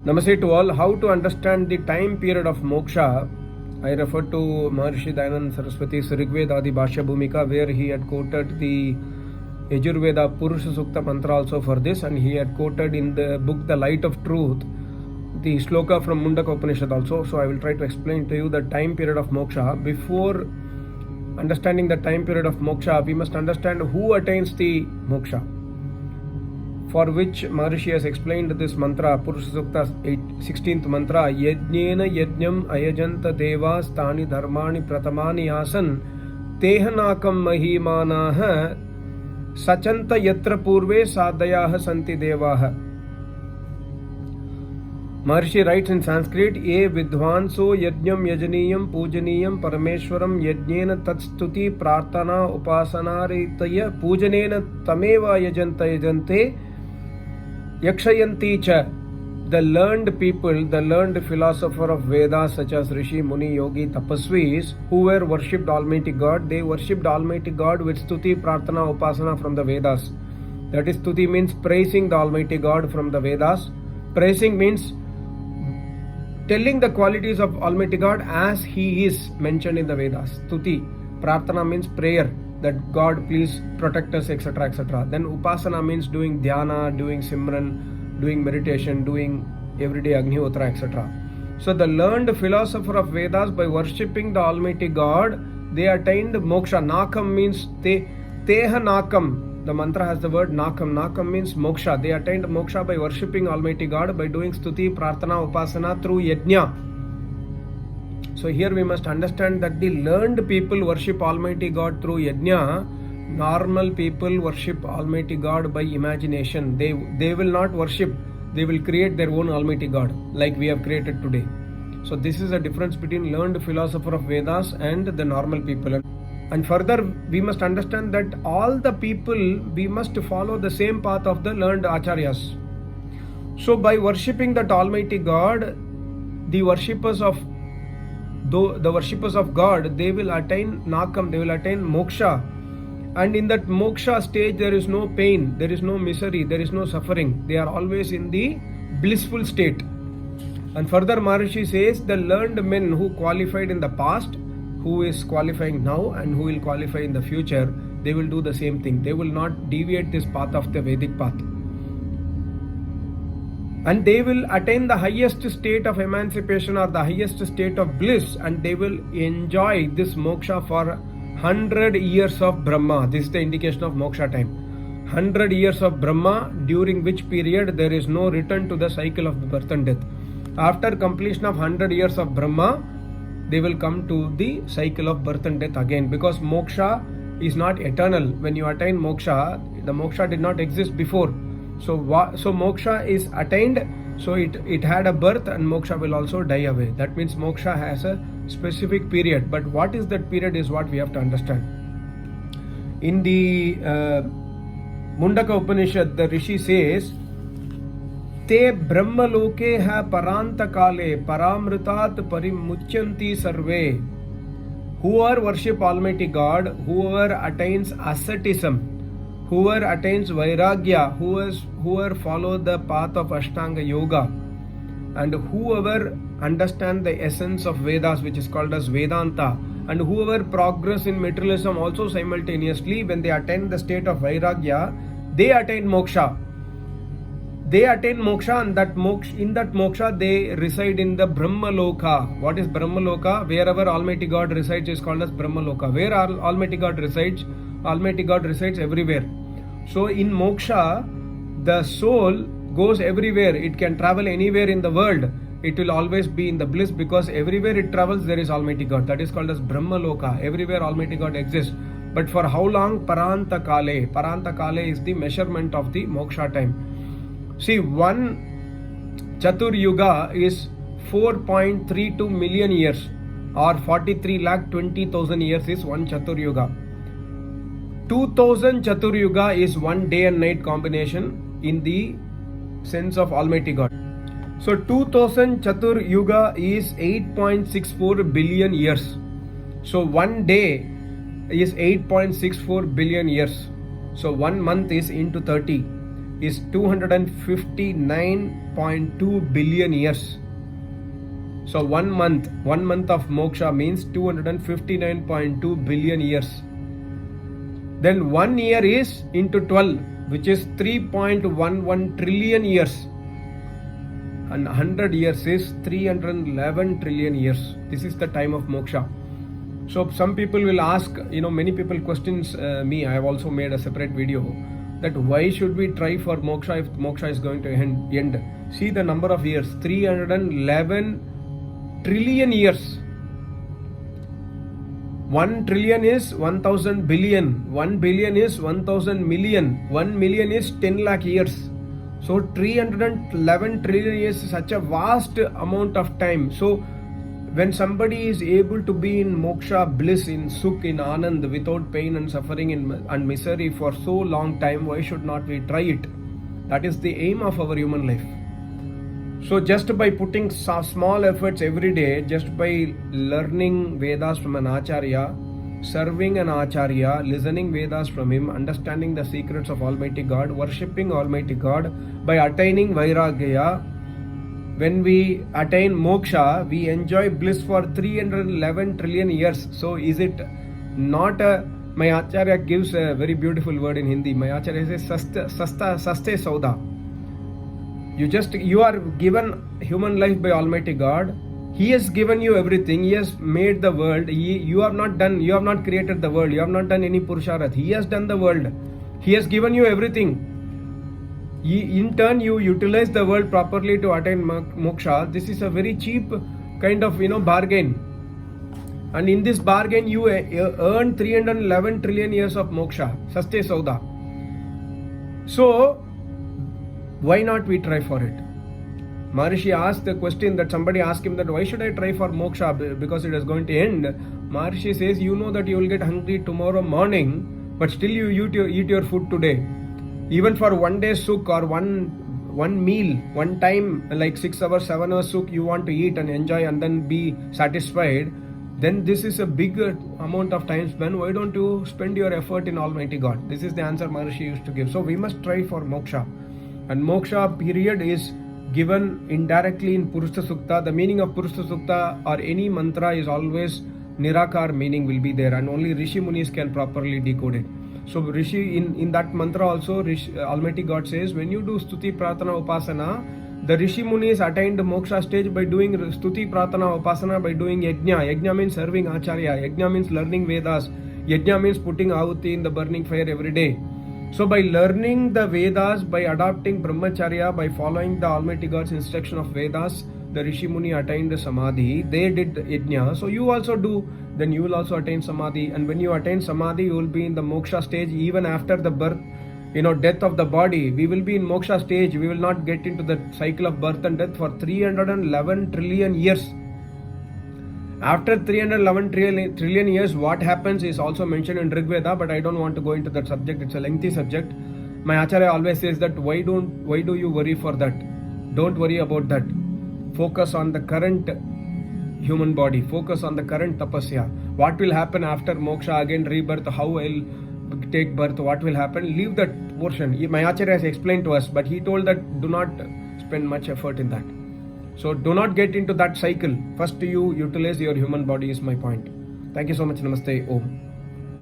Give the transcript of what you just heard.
Namaste to all. How to understand the time period of moksha? I refer to Maharishi Dayanand Saraswati's Rigveda Adi Bhashya Bhumika, where he had quoted the Yajurveda Purusha Sukta mantra also for this, and he had quoted in the book The Light of Truth the shloka from Mundaka Upanishad also. So I will try to explain to you the time period of moksha. Before understanding the time period of moksha, we must understand who attains the moksha, for which Maharishi has explained this mantra, Purusha Sukta 16th mantra, Yajnena Yajnam Ayajanta Devas Tani Dharmani Pratamani Asan Tehanakam Mahimanaha Sachanta Yatra Purve Sadhayaha Santi Devaha. Maharishi writes in Sanskrit, E Vidvanso Yajnam Yajaniyam Pujaniyam Parameshwaram Yajnena Tatstuti Prarthana Upasanaritaya Pujanena Tameva Yajanta Yajante Yakshayanti cha. The learned people, the learned philosopher of Vedas such as Rishi, Muni, Yogi, Tapasvis who were worshipped Almighty God, they worshipped Almighty God with Stuti, Prarthana, Upasana from the Vedas. That is, Stuti means praising the Almighty God from the Vedas. Praising means telling the qualities of Almighty God as He is mentioned in the Vedas. Stuti. Prarthana means prayer, that God please protect us, etc., etc. Then Upasana means doing dhyana, doing simran, doing meditation, doing everyday agnihotra, etc. So the learned philosopher of Vedas, by worshipping the Almighty God, they attained moksha. Nakam means teha nakam. The mantra has the word nakam. Nakam means moksha. They attained moksha by worshipping Almighty God, by doing stuti, prarthana, upasana through yajna. So here we must understand that the learned people worship Almighty God through yajna. Normal people worship Almighty God by imagination. They will not worship. They will create their own Almighty God like we have created today. So this is the difference between learned philosopher of Vedas and the normal people. And further, we must understand that all the people, we must follow the same path of the learned acharyas. So by worshipping that Almighty God, the worshippers of God, they will attain nakam, they will attain moksha. And in that moksha stage, there is no pain, there is no misery, there is no suffering. They are always in the blissful state. And further, Maharishi says, the learned men who qualified in the past, who is qualifying now and who will qualify in the future, they will do the same thing. They will not deviate this path of the Vedic path. And they will attain the highest state of emancipation or the highest state of bliss, and they will enjoy this moksha for 100 years of Brahma. This is the indication of moksha time. 100 years of Brahma, during which period there is no return to the cycle of birth and death. After completion of 100 years of Brahma, they will come to the cycle of birth and death again, because moksha is not eternal. When you attain moksha, the moksha did not exist before. So moksha is attained, so it had a birth, and moksha will also die away. That means moksha has a specific period. But what is that period is what we have to understand. In the Mundaka Upanishad, the Rishi says, Te brahmaloke ha paranta kale paramritat parimucyanti sarve. Whoever worship Almighty God, whoever attains asceticism, whoever attains vairagya, whoever follow the path of Ashtanga Yoga, and whoever understand the essence of Vedas, which is called as Vedanta, and whoever progress in materialism also simultaneously, when they attain the state of vairagya, they attain moksha. They attain moksha, and in that moksha they reside in the Brahmaloka. What is Brahmaloka? Wherever Almighty God resides is called as Brahmaloka. Where Almighty God resides? Almighty God resides everywhere. So in moksha, the soul goes everywhere. It can travel anywhere in the world. It will always be in the bliss, because everywhere it travels there is Almighty God. That is called as Brahmaloka. Everywhere Almighty God exists. But for how long? Paranta kale. Paranta kale is the measurement of the moksha time. See, one Chatur Yuga is 4.32 million years, or 43,20,000 years is one Chatur Yuga. 2000 Chatur Yuga is one day and night combination in the sense of Almighty God. So 2000 Chatur Yuga is 8.64 billion years. So one day is 8.64 billion years. So 1 month is into 30. is 259.2 billion years. So 1 month of moksha means 259.2 billion years. Then 1 year is into 12, which is 3.11 trillion years. And 100 years is 311 trillion years. This is the time of moksha. So some people will ask, many people questions me. I have also made a separate video that why should we try for moksha if moksha is going to end. See the number of years, 311 trillion years. 1 trillion is 1000 billion, 1 billion is 1000 million, 1 million is 10 lakh years. So 311 trillion years is such a vast amount of time. So when somebody is able to be in moksha, bliss, in sukh, in anand, without pain and suffering and misery for so long time, why should not we try it? That is the aim of our human life. So just by putting small efforts every day, just by learning Vedas from an Acharya, serving an Acharya, listening Vedas from him, understanding the secrets of Almighty God, worshipping Almighty God, by attaining Vairagya, when we attain moksha, we enjoy bliss for 311 trillion years. So is it not my Acharya gives a very beautiful word in Hindi. My Acharya says, saste sauda. You are given human life by Almighty God. He has given you everything. He has made the world. You have not created the world. You have not done any Purusharth. He has done the world. He has given you everything. In turn, you utilize the world properly to attain moksha. This is a very cheap kind of bargain. And in this bargain, you earn 311 trillion years of moksha. Saste sauda. So why not we try for it? Maharishi asked the question that somebody asked him that why should I try for moksha because it is going to end. Maharishi says, you know that you will get hungry tomorrow morning, but still you eat your food today. Even for 1 day sukh or one meal, one time like 6 hours, 7 hours sukh you want to eat and enjoy and then be satisfied, then this is a bigger amount of time spent. Why don't you spend your effort in Almighty God? This is the answer Maharishi used to give. So we must try for moksha. And moksha period is given indirectly in Purusha Sukta. The meaning of Purusha Sukta or any mantra is always Nirakar meaning will be there, and only Rishi Munis can properly decode it. So Rishi in that mantra also Almighty God says, when you do Stuti Pratana Upasana, the Rishi Munis attained the moksha stage by doing Stuti Pratana Upasana, by doing Yajna. Yajna means serving Acharya. Yajna means learning Vedas. Yajna means putting Ahuti in the burning fire every day. So by learning the Vedas, by adopting Brahmacharya, by following the Almighty God's instruction of Vedas, the Rishi Muni attained the Samadhi. They did Yajna. So you also do, then you will also attain Samadhi. And when you attain Samadhi, you will be in the moksha stage even after the birth, death of the body. We will be in moksha stage. We will not get into the cycle of birth and death for 311 trillion years. After 311 trillion years, what happens is also mentioned in Rig Veda, but I don't want to go into that subject. It's a lengthy subject. My Acharya always says that why do you worry for that? Don't worry about that. Focus on the current human body. Focus on the current tapasya. What will happen after moksha, again rebirth, how I'll take birth, what will happen? Leave that portion. My Acharya has explained to us, but he told that do not spend much effort in that. So do not get into that cycle. First you utilize your human body is my point. Thank you so much. Namaste. Om.